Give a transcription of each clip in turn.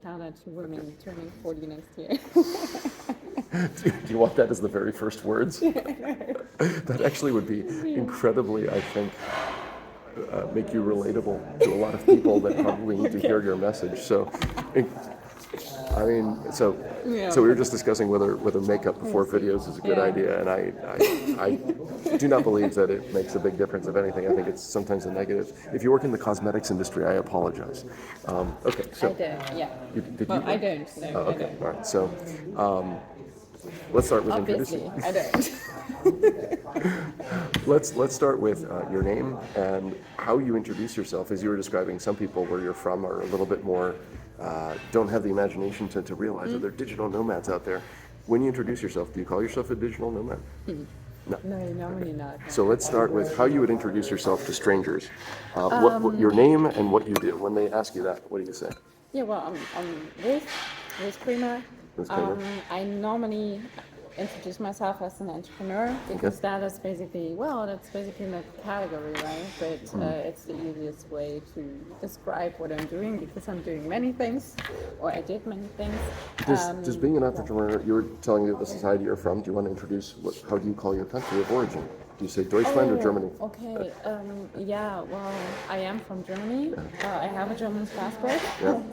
Shout out to women turning 40 next year. Do you want that as the very first words? That actually would be incredibly, I think, make you relatable to a lot of people that probably need to hear your message. So, I mean, so we were just discussing whether makeup before videos is a good idea, and I do not believe that it makes a big difference. If anything, I think it's sometimes a negative. If you work in the cosmetics industry, I apologize. Okay, so I don't, yeah. did Well, you? I don't. No, Oh, I okay, don't. all right. So, let's start with Obviously, introducing. I don't. Let's start with your name and how you introduce yourself. As you were describing, some people where you're from are a little bit more don't have the imagination to realize that they're digital nomads out there. When you introduce yourself, do you call yourself a digital nomad? No. No, normally not. So let's start with how you would introduce yourself to strangers. What your name and what you do. When they ask you that, what do you say? Yeah, well, I'm Ruth Cremer. Ruth Cremer. I normally introduce myself as an entrepreneur because that's basically the category, right? But it's the easiest way to describe what I'm doing because I'm doing many things, or I did many things. Does being an entrepreneur, you were telling me the society you're from, do you want to introduce, how do you call your country of origin? Do you say Deutschland or Germany? Okay. Yeah. Well, I am from Germany. I have a German passport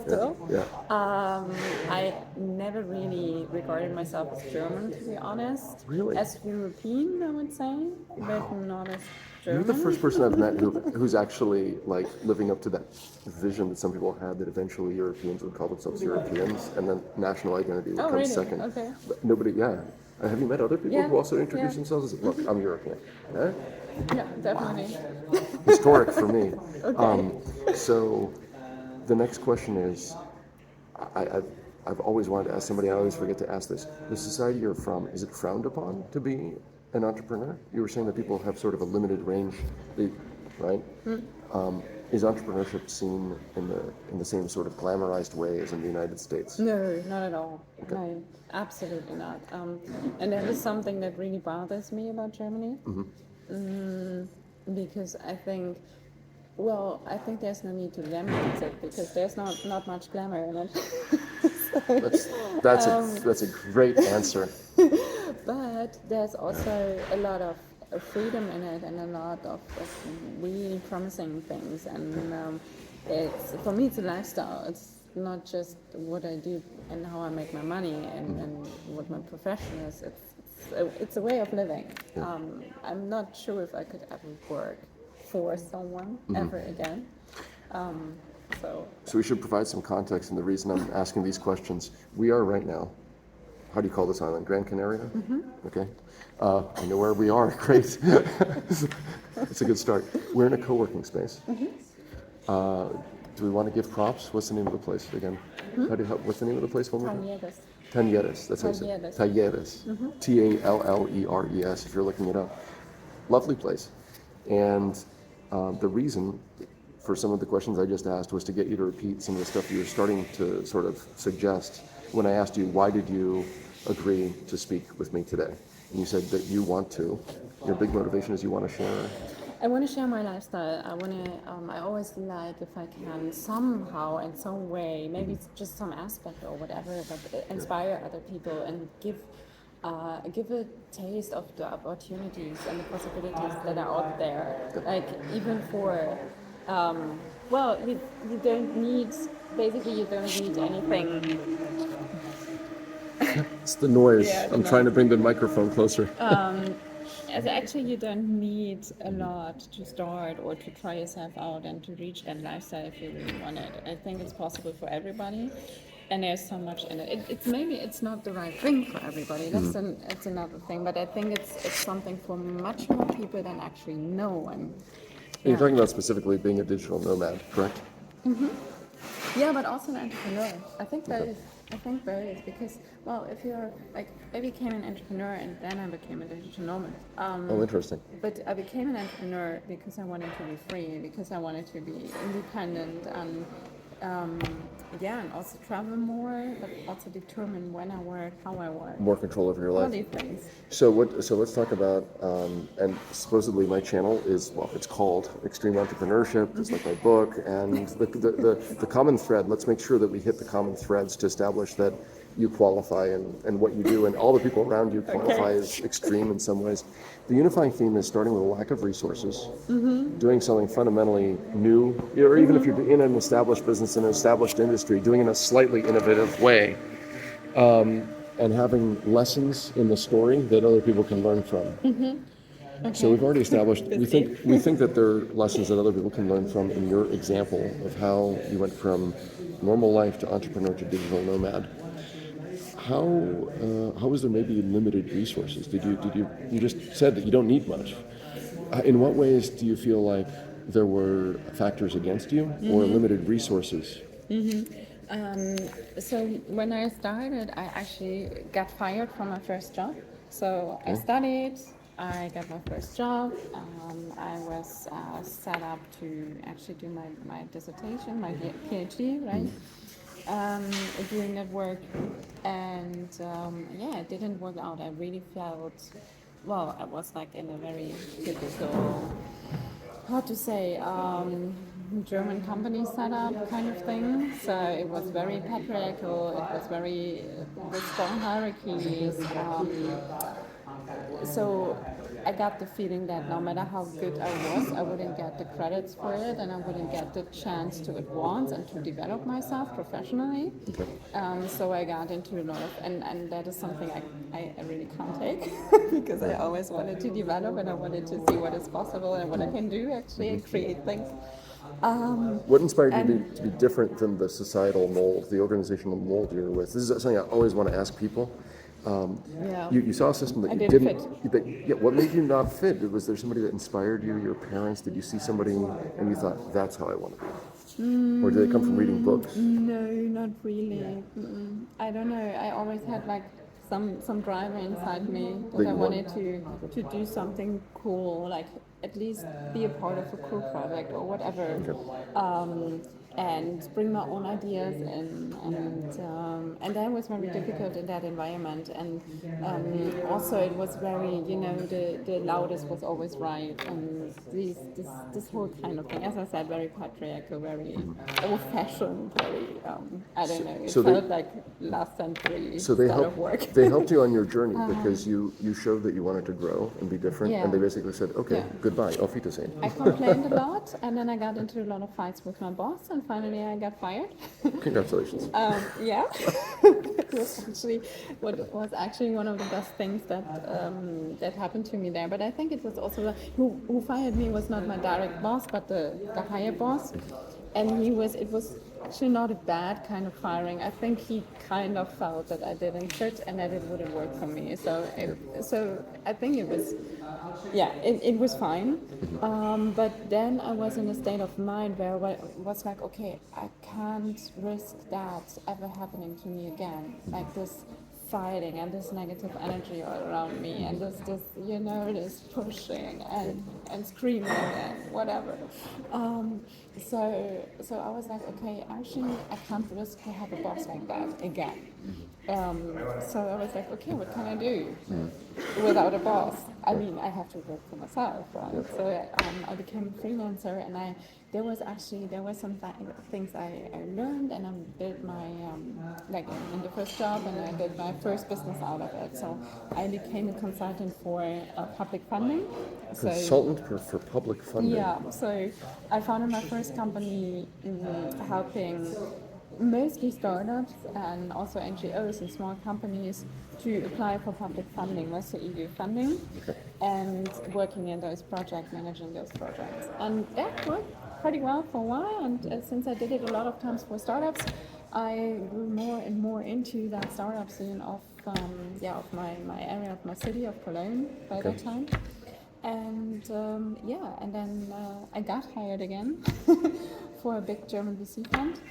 still. Yeah. I never really regarded myself as German, to be honest. Really? As European, I would say, but not as You're German. the first person I've met who's actually like living up to that vision that some people had that eventually Europeans would call themselves Europeans and then national identity would come really? second. Okay. But nobody, yeah. Have you met other people Yeah, who also introduce yeah. themselves as, look, I'm European? Eh? Yeah, definitely. Historic for me. So the next question is, I've always wanted to ask somebody, I always forget to ask this. The society you're from, is it frowned upon to be an entrepreneur? You were saying that people have sort of a limited range, right? Is entrepreneurship seen in the same sort of glamorized way as in the United States? No, not at all. Okay. No, absolutely not. And that is something that really bothers me about Germany. Because I think there's no need to glamorize it because there's not much glamour in it. That's a great answer. But there's also a lot of freedom in it and a lot of really promising things. And for me, it's a lifestyle. It's not just what I do and how I make my money and what my profession is. It's a way of living. I'm not sure if I could ever work for someone ever again. So we should provide some context, and the reason I'm asking these questions, we are right now, how do you call this island? Gran Canaria? Okay. I know where we are. Great. It's a good start. We're in a co-working space. Do we want to give props? What's the name of the place again? What's the name of the place one more time? Talleres. That's how you say it. Talleres. Talleres. If you're looking it up. Lovely place. And the reason for some of the questions I just asked was to get you to repeat some of the stuff you were starting to sort of suggest when I asked you, why did you agree to speak with me today? And you said that you want to. Your big motivation is you want to share. I want to share my lifestyle. I always like if I can somehow, in some way, maybe it's just some aspect or whatever, but inspire other people and give a taste of the opportunities and the possibilities that are out there. Like even for, you don't need anything. It's the noise. Yeah, I'm trying to bring the microphone closer. Actually, you don't need a lot to start or to try yourself out and to reach that lifestyle if you really want it. I think it's possible for everybody, and there's so much in it. It's not the right thing for everybody. That's another thing. But I think it's something for much more people than actually know. And You're talking about specifically being a digital nomad, correct? yeah, but also an entrepreneur. I think both. Because, if you're like, I became an entrepreneur and then I became a digital nomad. Interesting. But I became an entrepreneur because I wanted to be free, because I wanted to be independent and yeah, and also travel more, but also determine when I work, how I work, More control over your all life. these things. So what? So let's talk about. And supposedly my channel is, well, it's called Extreme Entrepreneurship, just like my book. And the common thread. Let's make sure that we hit the common threads to establish that you qualify and what you do, and all the people around you qualify as extreme in some ways. The unifying theme is starting with a lack of resources, doing something fundamentally new, or even if you're in an established business, in an established industry, doing it in a slightly innovative way, and having lessons in the story that other people can learn from. So we've already established, we think that there are lessons that other people can learn from in your example of how you went from normal life to entrepreneur to digital nomad. How is there maybe limited resources? You just said that you don't need much. In what ways do you feel like there were factors against you or limited resources? So when I started, I actually got fired from my first job. So I studied, I got my first job. I was set up to actually do my dissertation, my PhD, right? Doing that work, and yeah, it didn't work out. I really felt, well, I was like in a very typical, how to say, German company setup kind of thing. So it was very patriarchal. It was very with strong hierarchies. So I got the feeling that no matter how good I was, I wouldn't get the credits for it, and I wouldn't get the chance to advance and to develop myself professionally. So I got into a lot of, and that is something I really can't take because I always wanted to develop and I wanted to see what is possible and what I can do actually and create things. What inspired you And to be different than the societal mold, the organizational mold you're with? This is something I always want to ask people. yeah, You saw a system that I you didn't didn't. Yeah, what made you not fit? Was there somebody that inspired you? Your parents? Did you see somebody and you thought, that's how I want to be? Or did they come from reading books? No, not really. I don't know. I always had like some driver inside me that That I you want. wanted to do something cool, like at least be a part of a cool project or whatever, and bring my own ideas in. And that was very difficult in that environment. And also it was very, the loudest was always right, and this whole kind of thing. As I said, very patriarchal, very old-fashioned, very I don't know. It So they- felt like last century So they style of work. they helped you on your journey because you showed that you wanted to grow and be different, Yeah. and they basically said, okay, Yeah. goodbye, auf Wiedersehen. I complained a lot, and then I got into a lot of fights with my boss, and finally I got fired. Congratulations. Yeah, it was actually was actually one of the best things that happened to me there. But I think it was also who fired me was not my direct boss, but the higher boss, and it was actually not a bad kind of firing. I think he kind of felt that I didn't fit and that it wouldn't work for me. So I think it was, yeah, it was fine. But then I was in a state of mind where I was like, okay, I can't risk that ever happening to me again. Like this fighting and this negative energy all around me and this pushing and screaming and whatever. So I was like, okay, actually I can't risk to have a boss like that again. So I was like, okay, what can I do without a boss? I mean, I have to work for myself, right? So I became a freelancer, and there were some things I learned, and I built my like in the first job, and I did my first business out of it. So I became a consultant for public funding. Consultant for public funding. Yeah, so I founded my first company helping mostly startups and also NGOs and small companies to apply for public funding, mostly EU funding, and working in those projects, managing those projects. And that worked pretty well for a while, and since I did it a lot of times for startups, I grew more and more into that startup scene of my area, of my city of Cologne by that time. And and then I got hired again for a big German VC fund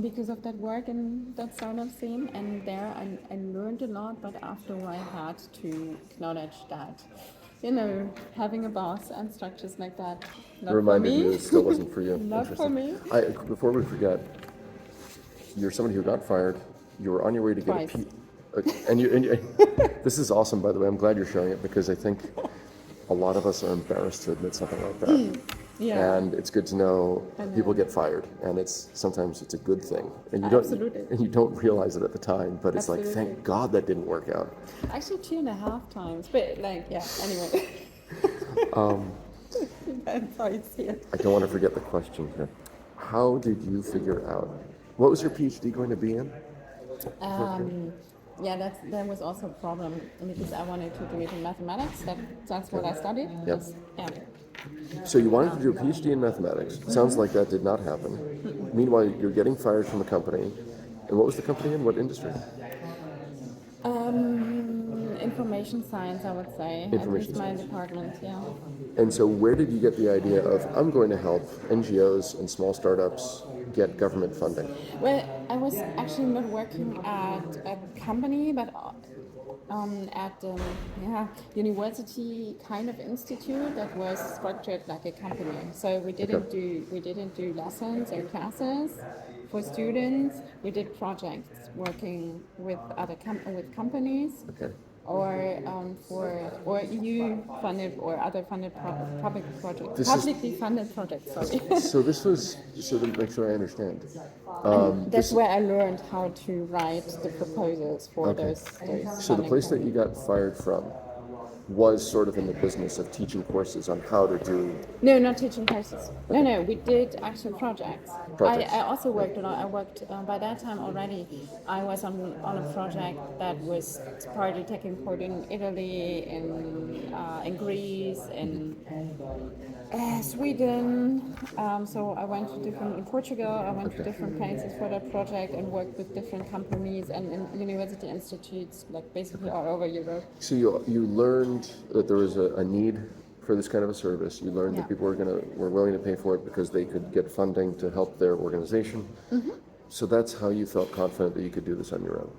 because of that work in that startup scene. And there I learned a lot, but after I had to acknowledge that having a boss and structures like that. Not It reminded for me. you it still wasn't for you. Not for me. Before we forget, you're somebody who got fired. You were on your way to get Twice. and you this is awesome, by the way. I'm glad you're sharing it because I think a lot of us are embarrassed to admit something like that. Yeah. And it's good to know people get fired, and sometimes it's a good thing, and you don't Absolutely. and you don't realize it at the time. But it's like, Absolutely. thank God that didn't work out. Actually 2.5 times, but like, yeah, anyway. That's how you see it. I don't want to forget the question here. How did you figure out what was your PhD going to be in? Yeah, that was also a problem because I wanted to do it in mathematics. That's what I studied. Yes. Yeah. So you wanted to do a PhD in mathematics. Sounds like that did not happen. Meanwhile, you're getting fired from a company. And what was the company in? What industry? Information science, I would say. Information At least my science. department, yeah. And so where did you get the idea of, I'm going to help NGOs and small startups get government funding? Well, I was actually not working at a company, but at university kind of institute that was structured like a company. So we didn't do lessons or classes for students. We did projects working with other with companies. Okay. Or EU funded or other funded publicly funded projects. Sorry. So this was, so to make sure I understand. That's where I learned how to write the proposals for those So the funding place that you got fired from was sort of in the business of teaching courses on how to do. No, not teaching courses. No, we did actual projects. Projects. I also worked a lot. I worked by that time already. I was on a project that was partly taking part in Italy, in Greece, in Sweden. So I went to in Portugal. I went to different places for that project and worked with different companies and university institutes, like basically all over Europe. So you learned that there was a need for this kind of a service. You learned that people were willing to pay for it because they could get funding to help their organization. So that's how you felt confident that you could do this on your own.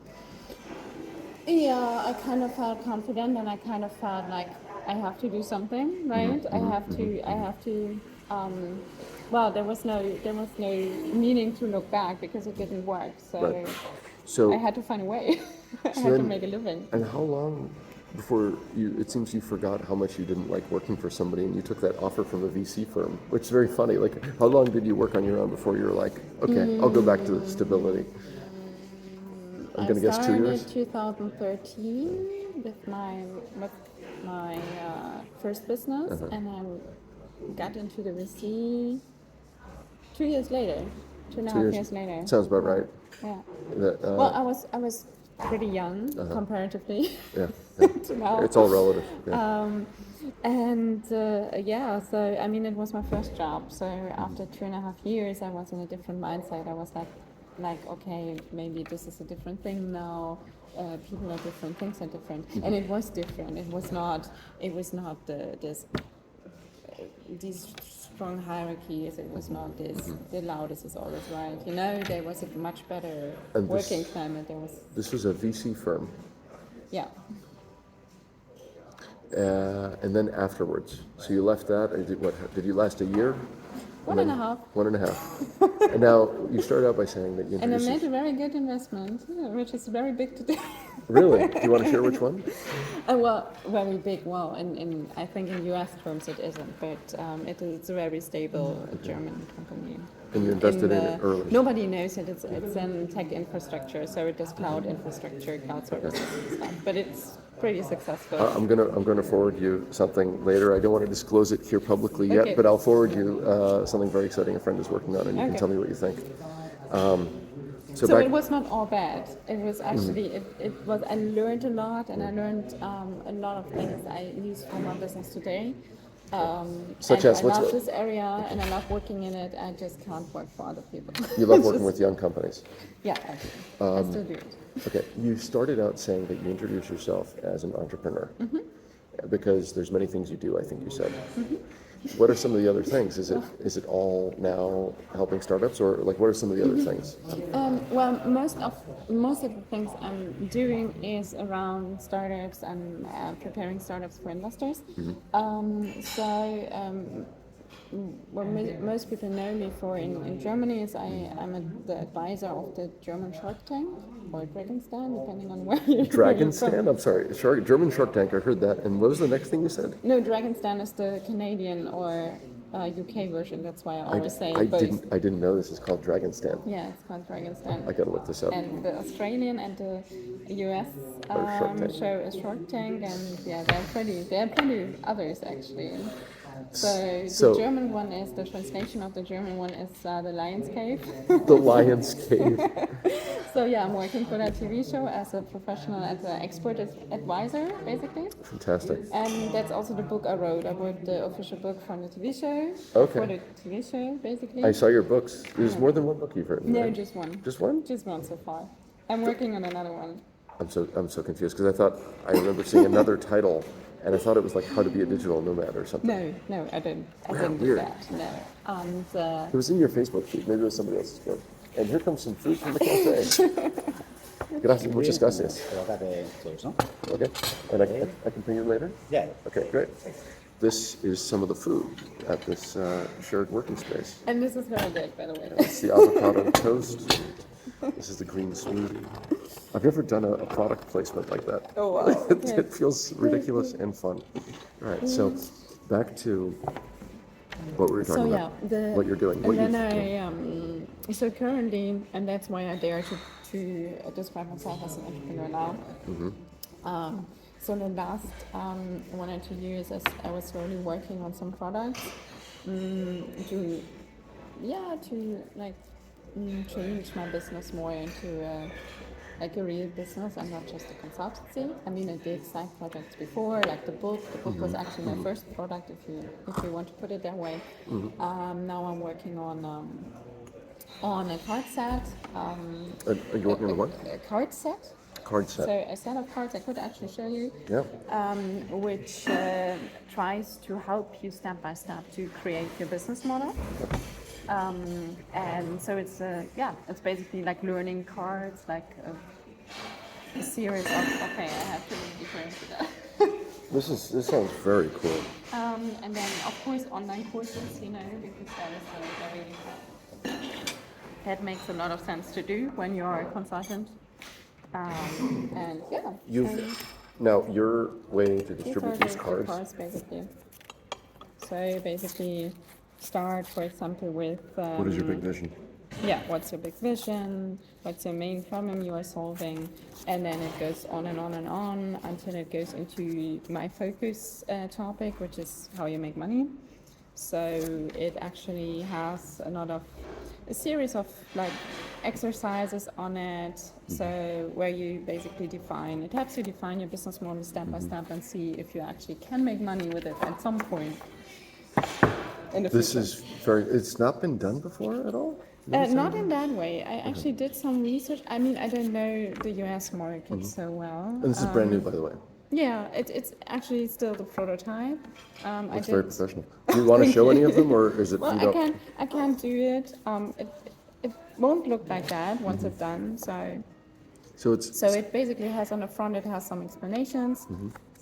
Yeah, I kind of felt confident, and I kind of felt like I have to do something, right? I have to. Well, there was no meaning to look back because it didn't work. So I had to find a way. I had to make a living. And how long before it seems you forgot how much you didn't like working for somebody, and you took that offer from a VC firm, which is very funny. Like, how long did you work on your own before you were like, okay, I'll go back to stability? I'm going to guess 2 years. I started 2013 with my first business, and I got into the VC 2 years later, 2.5 years later. Sounds about right. Yeah. That, Well, I was pretty young comparatively. Yeah. To now. It's all relative. Yeah. So I mean, it was my first job. So after 2.5 years, I was in a different mindset. I was like, okay, maybe this is a different thing now. People are different, things are different, and it was different. It was not these strong hierarchies. It was not this. The loudest is always right. You know, there was a much better working climate. This was a VC firm. Yeah. And then afterwards, so you left that. And did you last a year? 1.5. 1.5. And now you started out by saying that you And I introduced. made a very good investment, which is very big today. Really? Do you want to share which one? Well, very big. Well, in I think in U.S. terms it isn't, but it's a very stable German company. And you invested in it early. Nobody knows it. It's in tech infrastructure, so it does cloud infrastructure, cloud services and stuff. But it's pretty successful. I'm gonna forward you something later. I don't want to disclose it here publicly yet, but I'll forward you something very exciting a friend is working on, and you can tell me what you think. So it was not all bad. It was actually it was. I learned a lot, and I learned a lot of things I use for my business today. Such and as I love this area, and I love working in it. I just can't work for other people. You love working with young companies. Yeah, I do. I still do it. Okay, you started out saying that you introduce yourself as an entrepreneur because there's many things you do. I think you said. what are some of the other things? Is it all now helping startups, or like what are some of the other things? Well, most of the things I'm doing is around startups and preparing startups for investors. What most people know me for in Germany is the advisor of the German Shark Tank or Dragon's Den, depending on where you're Dragon's from. Den? I'm sorry, German Shark Tank. I heard that. And what was the next thing you said? No, Dragon's Den is the Canadian or UK version. That's why I always say both. I didn't know this is called Dragon's Den. Yeah, it's called Dragon's Den. I gotta look this up. And the Australian and the US Shark Tank. show is Shark Tank, and yeah, there are plenty others actually. So the German one is, the translation of the German one is The Lion's Cave. The Lion's Cave. So yeah, I'm working for that TV show as a professional, as an expert advisor, basically. Fantastic. And that's also the book I wrote. I wrote the official book from the TV show. Okay. For the TV show, basically. I saw your books. There's more than one book you've written, No, right? just one. Just one? Just one so far. I'm working on another one. I'm so confused because I remember seeing another title, and I thought it was like How to Be a Digital Nomad or something. No, I didn't do weird. that. No. And It was in your Facebook feed. Maybe it was somebody else's book. And here comes some food from the cafe. Gracias, muchas gracias. Okay, and I can pay you later? Yeah. Okay, great. This is some of the food at this shared working space. And this is very good, by the way. It's the avocado toast. This is the green smoothie. I've never done a product placement like that. Oh, wow. It feels ridiculous and fun. All right, so back to what we were talking about. What you're doing. And then so currently, and that's why I dare to describe myself as an entrepreneur now. So in the last 1 or 2 years, I was slowly working on some products to change my business more into like a real business and not just a consultancy. I mean, I did side projects before, like the book. The book was actually my first product, if you want to put it that way. Now I'm working on a card set. Are you working on what? A card set. Card set. So a set of cards I could actually show you, Yeah. which tries to help you step by step to create your business model. And so it's basically like learning cards, like a series of. Okay, I have to differentiate that. This sounds very cool. And then of course online courses, because that makes a lot of sense to do when you're a consultant. And yeah. Now your way to distribute are these the cards. basically. So basically, start, for example, with. What is your big vision? Yeah, what's your big vision? What's your main problem you are solving? And then it goes on and on and on until it goes into my focus topic, which is how you make money. So it actually has a series of like exercises on it. So where you basically it helps you define your business model step by step and see if you actually can make money with it at some point. It's not been done before at all? Not in that way. I actually did some research. I mean, I don't know the US market so well. And this is brand new, by the way. Yeah, it's actually still the prototype. It's very professional. Do you want to show any of them, or is it? Well, I can't do it. It won't look like that once it's done. So it basically has on the front, it has some explanations,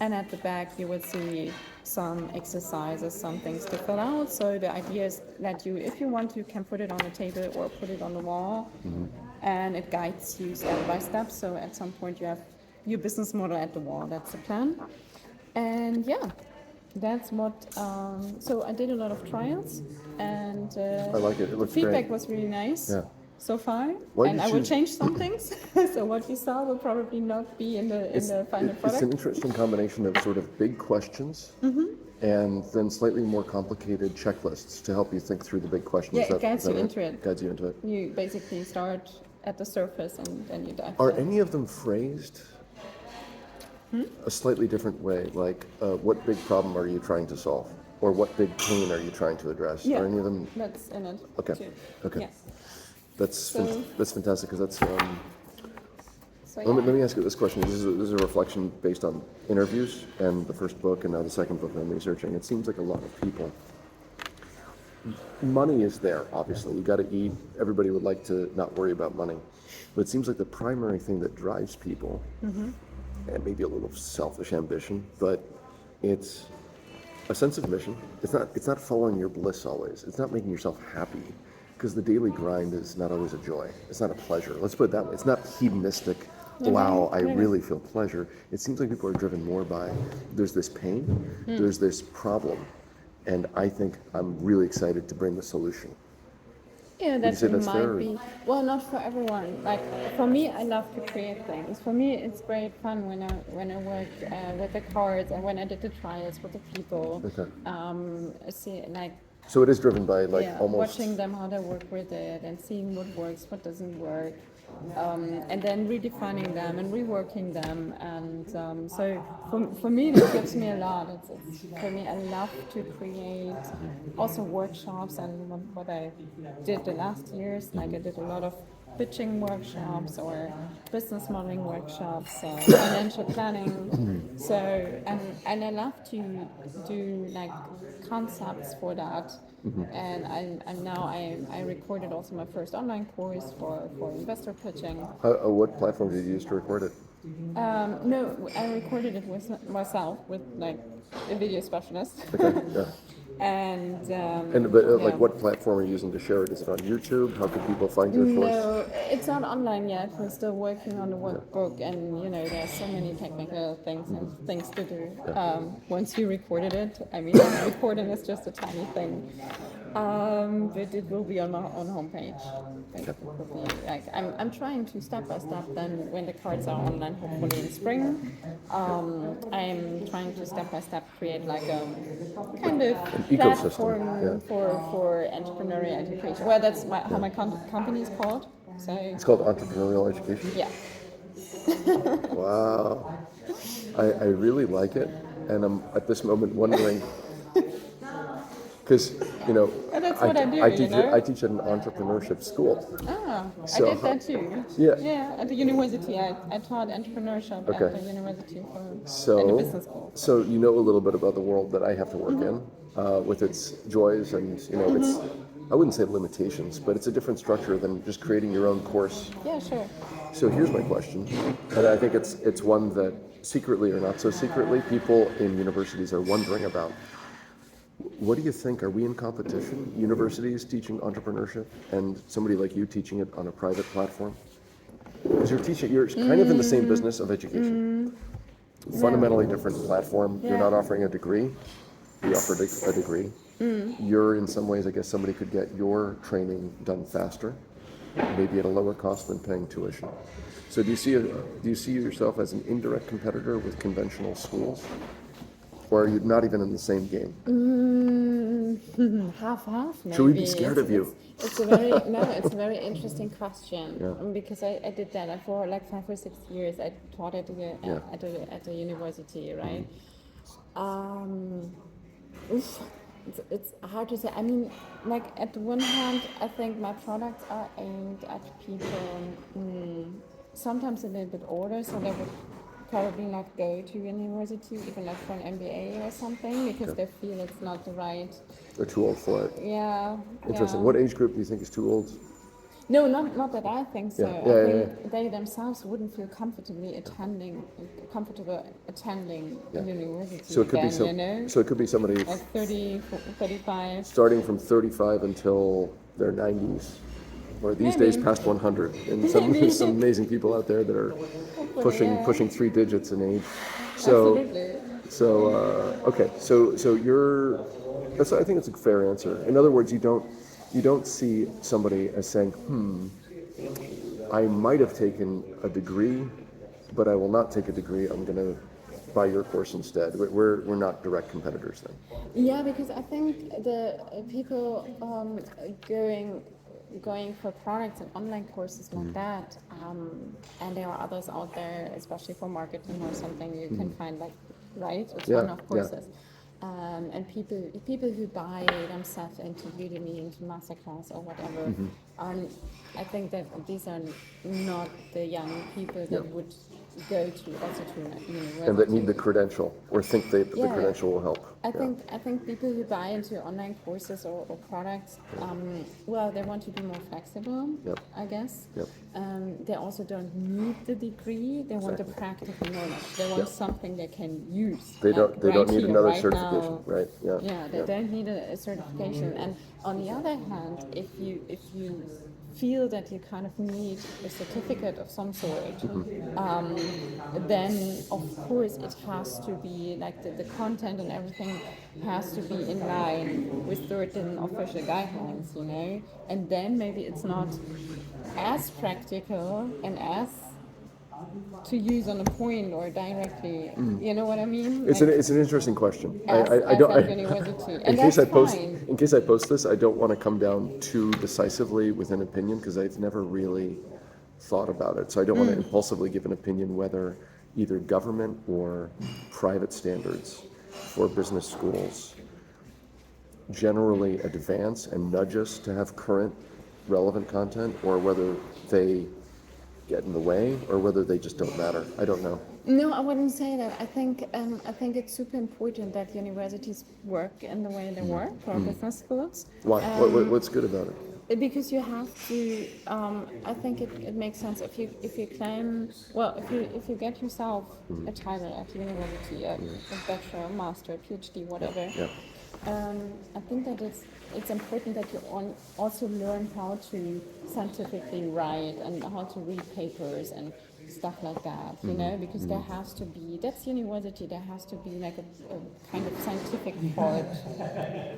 and at the back you will see some exercises, some things to fill out. So the idea is that if you want, you can put it on the table or put it on the wall, and it guides you step by step. So at some point you have your business model at the wall. That's the plan. And yeah, that's what. So I did a lot of trials, and I like it. It looks feedback great. was really nice. Yeah. So far, Why and did I will you- change some things. So what you saw will probably not be in the final It's product. an interesting combination of sort of big questions and then slightly more complicated checklists to help you think through the big questions. Yeah, it guides you into it. Guides you into it. You basically start at the surface and then you dive. Are in. any of them phrased a slightly different way? Like, what big problem are you trying to solve? Or what big pain are you trying to address? Yeah, Are any of them? that's in it. Okay, Too. okay. Yeah. That's fantastic because that's. So Let me ask you this question. This is a reflection based on interviews and the first book and now the second book that I'm researching. It seems like a lot of people money is there, obviously. You got to eat. Everybody would like to not worry about money. But it seems like the primary thing that drives people, and maybe a little selfish ambition, but it's a sense of mission. It's not following your bliss always. It's not making yourself happy, because the daily grind is not always a joy. It's not a pleasure. Let's put it that way. It's not hedonistic. Wow, I really feel pleasure. It seems like people are driven more by there's this pain, there's this problem, and I think I'm really excited to bring the solution. Yeah, Would you say that's fair? might be. Well, not for everyone. Like for me, I love to create things. For me, it's great fun when I work with the cards and when I did the trials with the people. Okay. See, like So it is driven by like yeah, almost. watching them how they work with it and seeing what works, what doesn't work, and then redefining them and reworking them. And so for me, that gives me a lot. It's for me, I love to create also workshops and what I did the last years. Like I did a lot of pitching workshops or business modeling workshops, financial planning. So and I love to do like concepts for that. And I recorded also my first online course for investor pitching. What platform did you use to record it? No, I recorded it with myself with like a video specialist. Okay, yeah. And But yeah. like, what platform are you using to share it? Is it on YouTube? How can people find your course? No, it's not online yet. We're still working on the workbook, and you know, there's so many technical things and things to do. Once you recorded it, I mean, recording is just a tiny thing, but it will be on my own homepage. Like, it will be, like, I'm trying to step by step. Then, when the cards are online, hopefully in spring, I'm trying to step by step create like a kind of ecosystem, platform for entrepreneurial education. Well, that's how my company is called. So It's called Entrepreneurial Education? yeah. Wow. I really like it, and I'm at this moment wondering, because, you know, Well, that's what I do, I you teach, know? I teach at an entrepreneurship school. Ah, So- I did that too. Yeah. Yeah, at the university. I taught entrepreneurship Okay. at the university at the So, business school. so you know a little bit about the world that I have to work in, with its joys and, you know, its, I wouldn't say limitations, but it's a different structure than just creating your own course. Yeah, sure. So here's my question, and I think it's one that secretly or not so secretly, people in universities are wondering about. What do you think? Are we in competition? Universities teaching entrepreneurship and somebody like you teaching it on a private platform? Because you're kind of in the same business of education. Fundamentally different platform. You're not offering a degree. We offer a degree. You're in some ways, I guess somebody could get your training done faster, maybe at a lower cost than paying tuition. So do you see yourself as an indirect competitor with conventional schools? Or are you not even in the same game? Half, maybe. Should we be scared of you? It's a very interesting question. Because I did that for like 5 or 6 years. I taught at the university, right? It's hard to say. I mean, like at the one hand, I think my products are aimed at people sometimes a little bit older, so they would probably not go to university, even like for an MBA or something, because they feel it's not the right. They're too old for it. Yeah. Interesting. Yeah. What age group do you think is too old? No, not that I think so. Yeah, I yeah, think they themselves wouldn't feel comfortable attending university. So it could again, be you know? So it could be somebody Like 30, 35. starting from 35 until their 90s, or these Maybe. days past 100. And some amazing people out there that are pushing 3 digits in age. So Absolutely. okay. So I think it's a fair answer. In other words, you don't see somebody as saying, I might have taken a degree, but I will not take a degree. I'm going to buy your course instead. We're not direct competitors then. Yeah, because I think the people going for products and online courses like that, and there are others out there, especially for marketing or something, you can find like, right? It's one-off courses. And people who buy themselves into Udemy, into Masterclass or whatever, I think that these are not the young people that would go to also to university. And that need the credential or think that the Yeah. credential will help. I think people who buy into online courses or products, well, they want to be more flexible, Yep. I guess. Yep. They also don't need the degree. They want the practical knowledge. They want something they can use. They don't need here, another right certification, now. right? Yeah. Yeah, they don't need a certification. And on the other hand, if you feel that you kind of need a certificate of some sort, then of course it has to be like the content and everything has to be in line with certain official guidelines, you know. And then maybe it's not as practical and as to use on a point or directly. You know what I mean? It's an interesting question. As I don't. at university, and In case that's I post fine. in case I post this, I don't want to come down too decisively with an opinion because I've never really thought about it. So I don't want to impulsively give an opinion whether either government or private standards for business schools generally advance and nudge us to have current relevant content, or whether they get in the way, or whether they just don't matter. I don't know. No, I wouldn't say that. I think it's super important that universities work in the way they work, or business schools. Why? What's good about it? Because you have to. I think it makes sense if you claim, well, if you get yourself a title at university, a bachelor, master, PhD, whatever. Yeah. I think that it's important that you also learn how to scientifically write and how to read papers and stuff like that, you know, because there has to be, that's university, there has to be like a kind of scientific part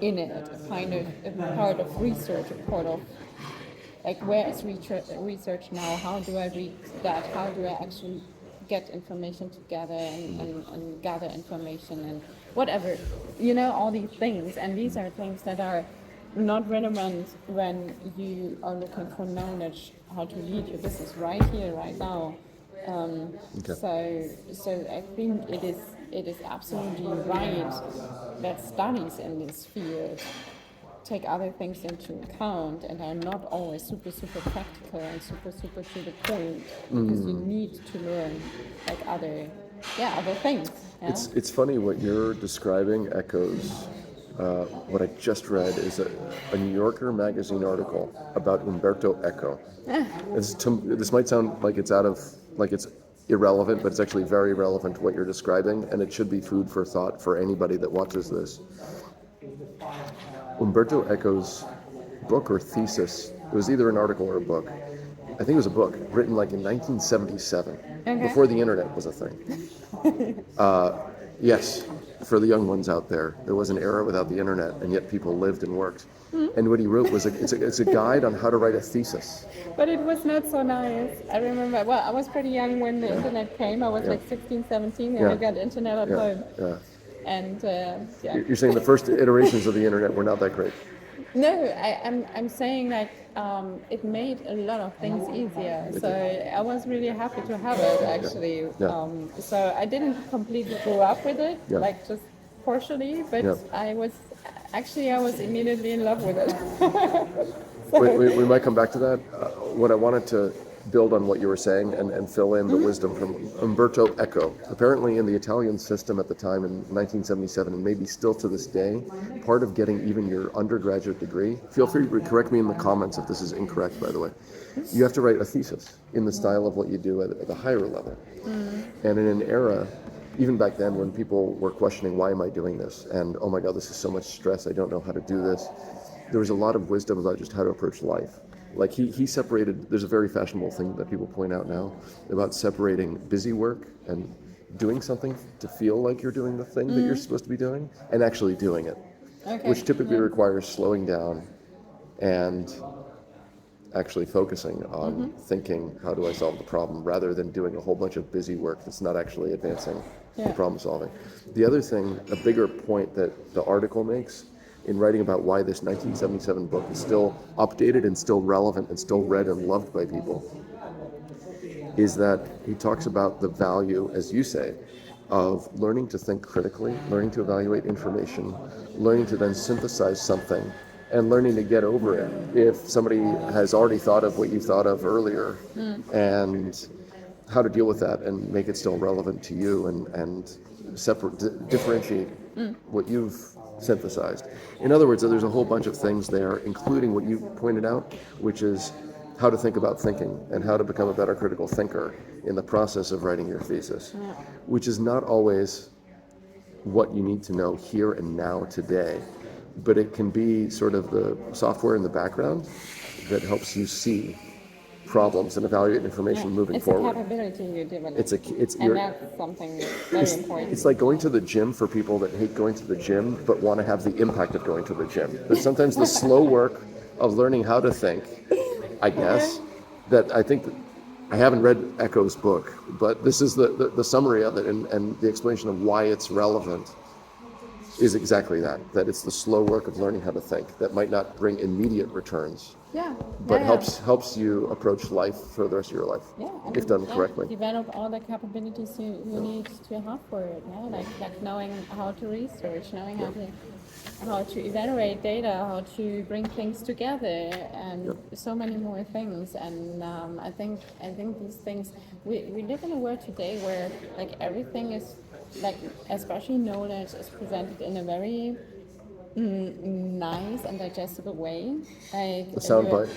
in it, a kind of a part of research, a part of like where is research now, how do I read that, how do I actually get information together and gather information and whatever, you know, all these things. And these are things that are not relevant when you are looking for knowledge how to lead your business right here, right now. So I think it is absolutely right that studies in this field take other things into account and are not always super practical and super to the point, because you need to learn like other things. Yeah? It's funny what you're describing echoes what I just read is a New Yorker magazine article about Umberto Eco. This might sound like it's it's irrelevant, but it's actually very relevant to what you're describing, and it should be food for thought for anybody that watches this. Umberto Eco's book or thesis, it was either an article or a book. I think it was a book written like in 1977, before the internet was a thing. Yes, for the young ones out there, there was an era without the internet, and yet people lived and worked. And what he wrote was it's a guide on how to write a thesis. But it was not so nice. I remember, well, I was pretty young when the internet came. I was like 16, 17, and I got internet at home. Yeah. And You're saying the first iterations of the internet were not that great? No, I'm saying like it made a lot of things easier. So I was really happy to have it actually. Yeah. So I didn't completely grow up with it, like just partially, but I was immediately in love with it. We might come back to that. What I wanted to build on what you were saying and fill in the wisdom from Umberto Eco. Apparently in the Italian system at the time in 1977, and maybe still to this day, part of getting even your undergraduate degree, feel free to correct me in the comments if this is incorrect, by the way, you have to write a thesis in the style of what you do at the higher level. And in an era, even back then when people were questioning, why am I doing this? And oh my God, this is so much stress, I don't know how to do this. There was a lot of wisdom about just how to approach life. Like he separated, there's a very fashionable thing that people point out now about separating busy work and doing something to feel like you're doing the thing that you're supposed to be doing and actually doing it, which typically requires slowing down and actually focusing on thinking, how do I solve the problem, rather than doing a whole bunch of busy work that's not actually advancing the problem solving. The other thing, a bigger point that the article makes in writing about why this 1977 book is still updated and still relevant and still read and loved by people, is that he talks about the value, as you say, of learning to think critically, learning to evaluate information, learning to then synthesize something, and learning to get over it if somebody has already thought of what you thought of earlier, and how to deal with that and make it still relevant to you and differentiate what you've synthesized. In other words, there's a whole bunch of things there, including what you pointed out, which is how to think about thinking and how to become a better critical thinker in the process of writing your thesis, which is not always what you need to know here and now today, but it can be sort of the software in the background that helps you see problems and evaluate information moving forward. It's a capability you develop. And that's something very important. It's like going to the gym for people that hate going to the gym but want to have the impact of going to the gym. But sometimes the slow work of learning how to think, I guess, that I think I haven't read Echo's book, but this is the summary of it and the explanation of why it's relevant is exactly that it's the slow work of learning how to think that might not bring immediate returns, but helps you approach life for the rest of your life, if done correctly. Develop all the capabilities you need to have for it, like knowing how to research, knowing how to evaluate data, how to bring things together, and so many more things. And I think these things, we live in a world today where like everything is like, especially knowledge is presented in a very nice and digestible way. Like the soundbite,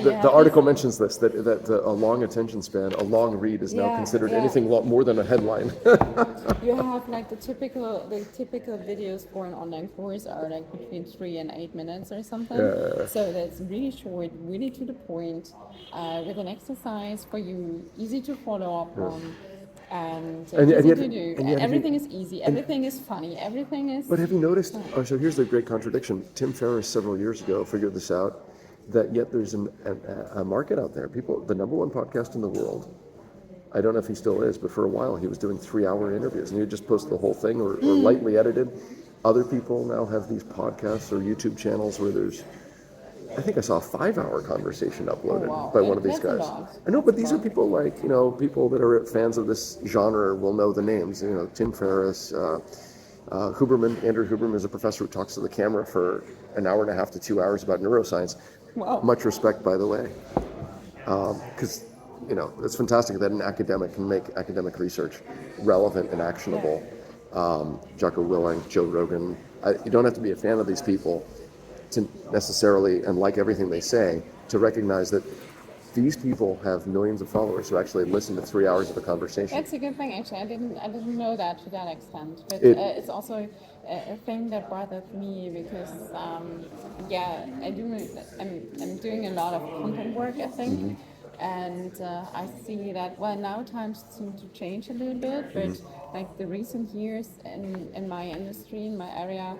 the article mentions this, that a long attention span, a long read is now considered anything more than a headline. You have like the typical videos for an online course are like between 3 and 8 minutes or something. So that's really short, really to the point, with an exercise for you, easy to follow up on. And easy to do. Everything is easy. Everything is funny. Everything is. But have you noticed? Oh, so here's the great contradiction. Tim Ferriss several years ago figured this out. That yet there's a market out there. People, the number one podcast in the world. I don't know if he still is, but for a while he was doing 3-hour interviews, and he would just post the whole thing or lightly edited. Other people now have these podcasts or YouTube channels where there's. I think I saw a 5-hour conversation uploaded by one of these guys. I know, but these are people like, people that are fans of this genre will know the names. Tim Ferriss, Huberman. Andrew Huberman is a professor who talks to the camera for an hour and a half to 2 hours about neuroscience. Wow. Much respect, by the way. Because, it's fantastic that an academic can make academic research relevant and actionable. Jocko Willink, Joe Rogan. You don't have to be a fan of these people to necessarily, and like everything they say, to recognize that these people have millions of followers who actually listen to 3 hours of a conversation. That's a good thing, actually. I didn't know that to that extent, but it's also a thing that bothers me because I'm doing a lot of content work, I think, and I see that now times seem to change a little bit, but like the recent years in my industry, in my area.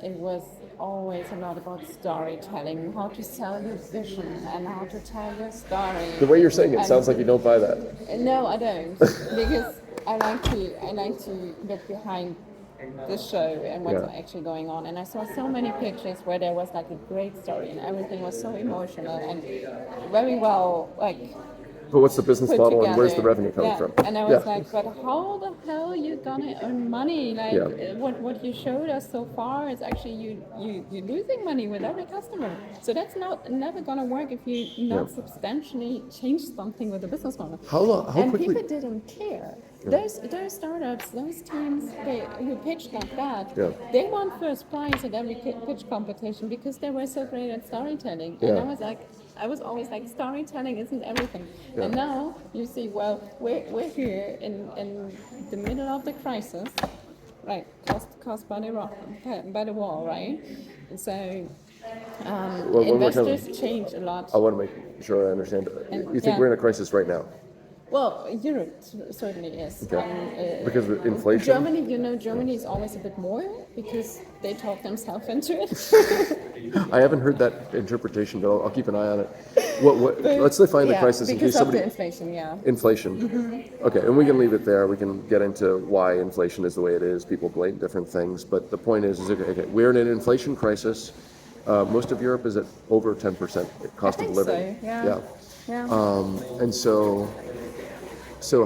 It was always a lot about storytelling, how to sell your vision and how to tell your story. The way you're saying it sounds like you don't buy that. No, I don't, because I like to look behind the show and what's actually going on. And I saw so many pictures where there was like a great story and everything was so emotional and very well But what's the business model together. And where's the revenue coming from? And I was like, but how the hell are you gonna earn money? What you showed us so far is actually you're losing money with every customer. So that's never gonna work if you not substantially change something with the business model. How quickly? People didn't care. Those startups, those teams who pitched like that, they won first prize at every pitch competition because they were so great at storytelling. And I was always like, storytelling isn't everything. And now you see, well, we're here in the middle of the crisis, right? Caused by the war, right? And so investors change a lot. I want to make sure I understand. You think we're in a crisis right now? Well, Europe certainly is. Okay. Because of inflation? Germany is always a bit more because they talk themselves into it. I haven't heard that interpretation, but I'll keep an eye on it. Let's define the crisis in case somebody... Because of the inflation, Inflation. Okay, and we can leave it there. We can get into why inflation is the way it is. People blame different things, but the point is okay, we're in an inflation crisis. Most of Europe is at over 10% cost of living. So, yeah. And so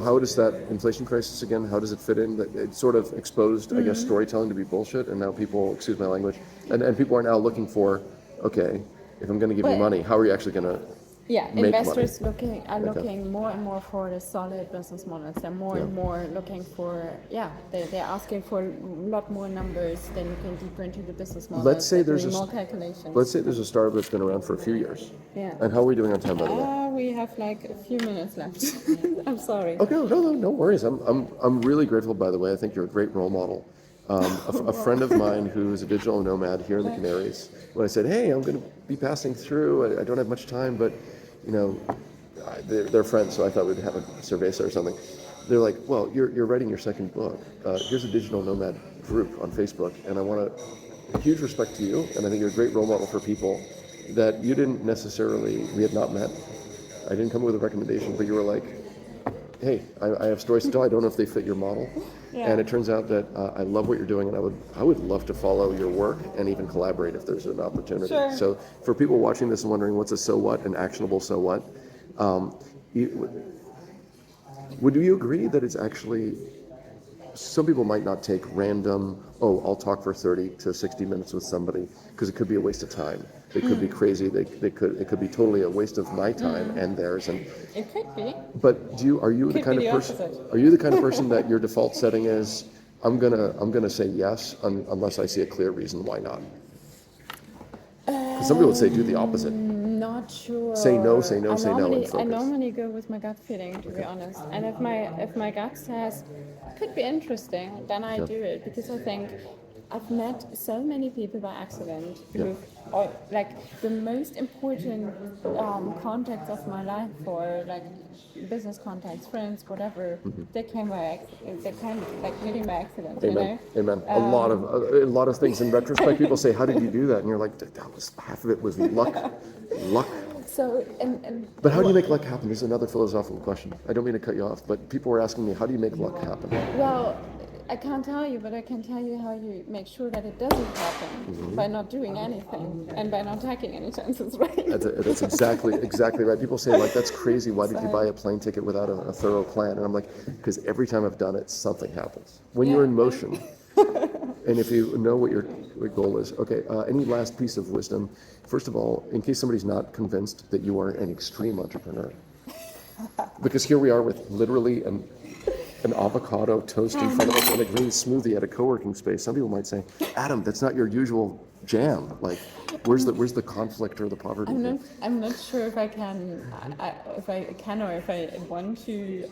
how does that inflation crisis again, how does it fit in? It sort of exposed, I guess, storytelling to be bullshit, and now people, excuse my language, and people are now looking for, okay, if I'm going to give you money, how are you actually going to Yeah, make investors money. are looking more and more for the solid business models. They're more and more looking for, they're asking for a lot more numbers. They're looking deeper into the business models. Let's say they're there's doing a more calculations. let's say there's a startup that's been around for a few years. Yeah. And how are we doing on time, by the way? We have like a few minutes left. I'm sorry. Okay, no worries. I'm really grateful, by the way. I think you're a great role model. A friend of mine who's a digital nomad here in the Canaries, when I said, hey, I'm going to be passing through, I don't have much time, but, you know, they're friends, so I thought we'd have a cerveza or something. They're like, well, you're writing your second book. Here's a digital nomad group on Facebook, and I want to huge respect to you, and I think you're a great role model for people that you didn't necessarily, we had not met. I didn't come with a recommendation, but you were like, hey, I have stories to tell. I don't know if they fit your model. Yeah. And it turns out that I love what you're doing, and I would love to follow your work and even collaborate if there's an opportunity. Sure. So for people watching this and wondering what's a so what, an actionable so what, would you agree that it's actually, some people might not take random, I'll talk for 30 to 60 minutes with somebody, because it could be a waste of time. It could be crazy. It could be totally a waste of my time and theirs. And It could be. but are you the kind of person? Opposite. Are you the kind of person that your default setting is, I'm gonna say yes unless I see a clear reason why not? 'Cause some people would say do the opposite. Not sure. Say no, say no, say no, and I focus. normally go with my gut feeling, to be honest. And if my gut says could be interesting, then I do it, because I think I've met so many people by accident who, or like the most important contacts of my life, or like business contacts, friends, whatever. They came like really by accident. Amen. You know? Amen. A lot of things in retrospect, people say, "How did you do that?" And you're like, "That was half of it was luck, luck." So and But how do you make luck happen? This is another philosophical question. I don't mean to cut you off, but people were asking me, "How do you make luck happen?" well, I can't tell you, but I can tell you how you make sure that it doesn't happen by not doing anything and by not taking any chances, right? That's exactly right. People say, like, that's crazy. Why did you buy a plane ticket without a thorough plan? And I'm like, because every time I've done it, something happens. When you're in motion, and if you know what your goal is. Okay, any last piece of wisdom? First of all, in case somebody's not convinced that you are an extreme entrepreneur, because here we are with literally an avocado toast in front of us and a green smoothie at a co-working space. Some people might say, Adam, that's not your usual jam. Like, where's the conflict or the poverty? I'm not sure if I can or if I want to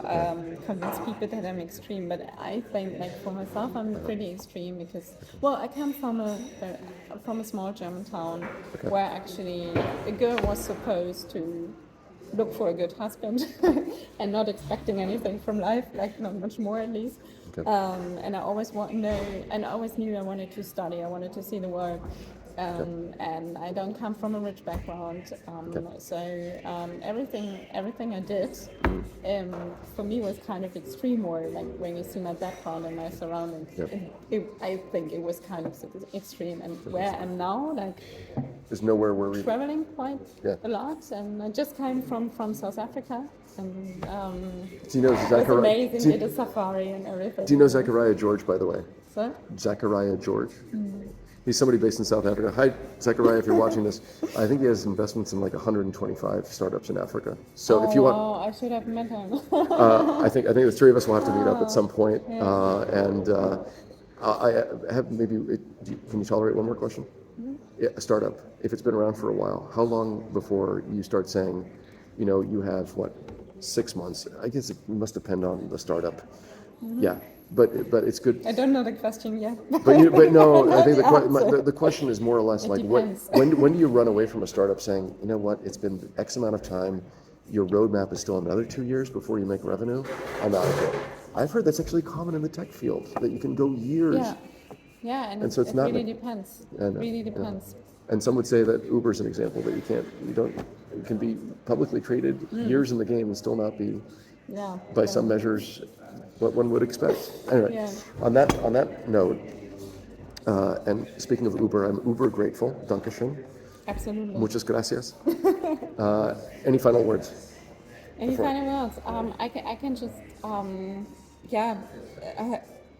convince people that I'm extreme, but I think, like, for myself, I'm pretty extreme because, well, I come from a small German town where actually a girl was supposed to look for a good husband and not expecting anything from life, like not much more at least. Okay. And I always knew I wanted to study, I wanted to see the world. And I don't come from a rich background, so everything I did for me was kind of extreme, or like when you see my background and my surroundings, I think it was kind of extreme. And where I am now, like, There's nowhere where we traveling quite a lot, and I just came from South Africa, and do you know it was amazing, did a safari and everything. Do you know Zachariah George, by the way? So? Zachariah George. He's somebody based in South Africa. Hi, Zachariah, if you're watching this. I think he has investments in like 125 startups in Africa. So if you want, I should have met him. I think the three of us will have to meet up at some point. I have can you tolerate one more question? Yeah, a startup. If it's been around for a while, how long before you start saying, you have 6 months? I guess it must depend on the startup. Yeah. But it's good. I don't know the question yet. But no, I think the question is more or less like depends. when do you run away from a startup saying, you know what, it's been X amount of time, your roadmap is still another 2 years before you make revenue, I'm out of here. I've heard that's actually common in the tech field, that you can go years. Yeah, and so it's it not really depends. It really depends. And some would say that Uber's an example that you can be publicly traded years in the game and still not be, by some measures, what one would expect. Anyway, on that note, and speaking of Uber, I'm Uber grateful. Dankeschön. Absolutely. Muchas gracias. Any final words? Final words? I can just, I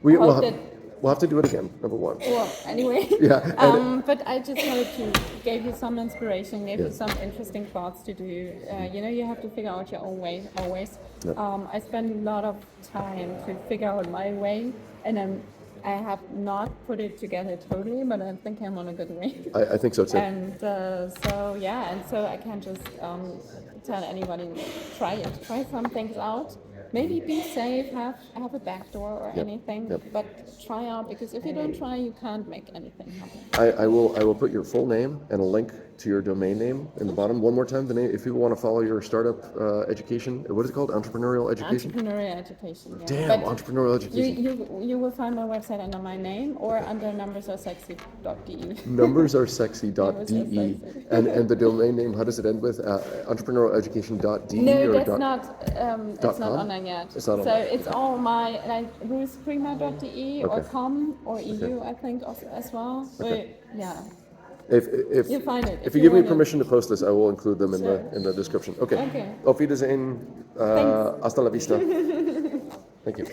We'll hope that We'll have to do it again, number one. Well, anyway, Yeah, but I just wanted to give you some inspiration, give Yeah. you some interesting thoughts to do. You know, you have to figure out your own way always. Yeah. I spend a lot of time to figure out my way, and I have not put it together totally, but I think I'm on a good way. I think so too. And so yeah, and so I can just tell anybody, try it, try some things out. Maybe be safe, have a back door or anything, Yep. but try out, because if you don't try, you can't make anything happen. I will put your full name and a link to your domain name in the bottom. One more time, the name, if people want to follow your startup education, what is it called? Entrepreneurial education? Entrepreneurial education. Yeah. Damn, But entrepreneurial education. you will find my website under my name or under numbersaresexy.de. Numbersaresexy.de. And the domain name, how does it end with? Entrepreneurialeducation.de No, or that's dot, not. It's not com? on there yet. It's not on so there. it's all my like ruthcremer.de or Okay. com or EU, I think, as well. Okay. But, yeah. If You find it. if you give me want it. permission to post this, I will include them Sure. in the description. Okay. Okay. Auf Wiedersehen. Thanks. Hasta la vista. Thank you.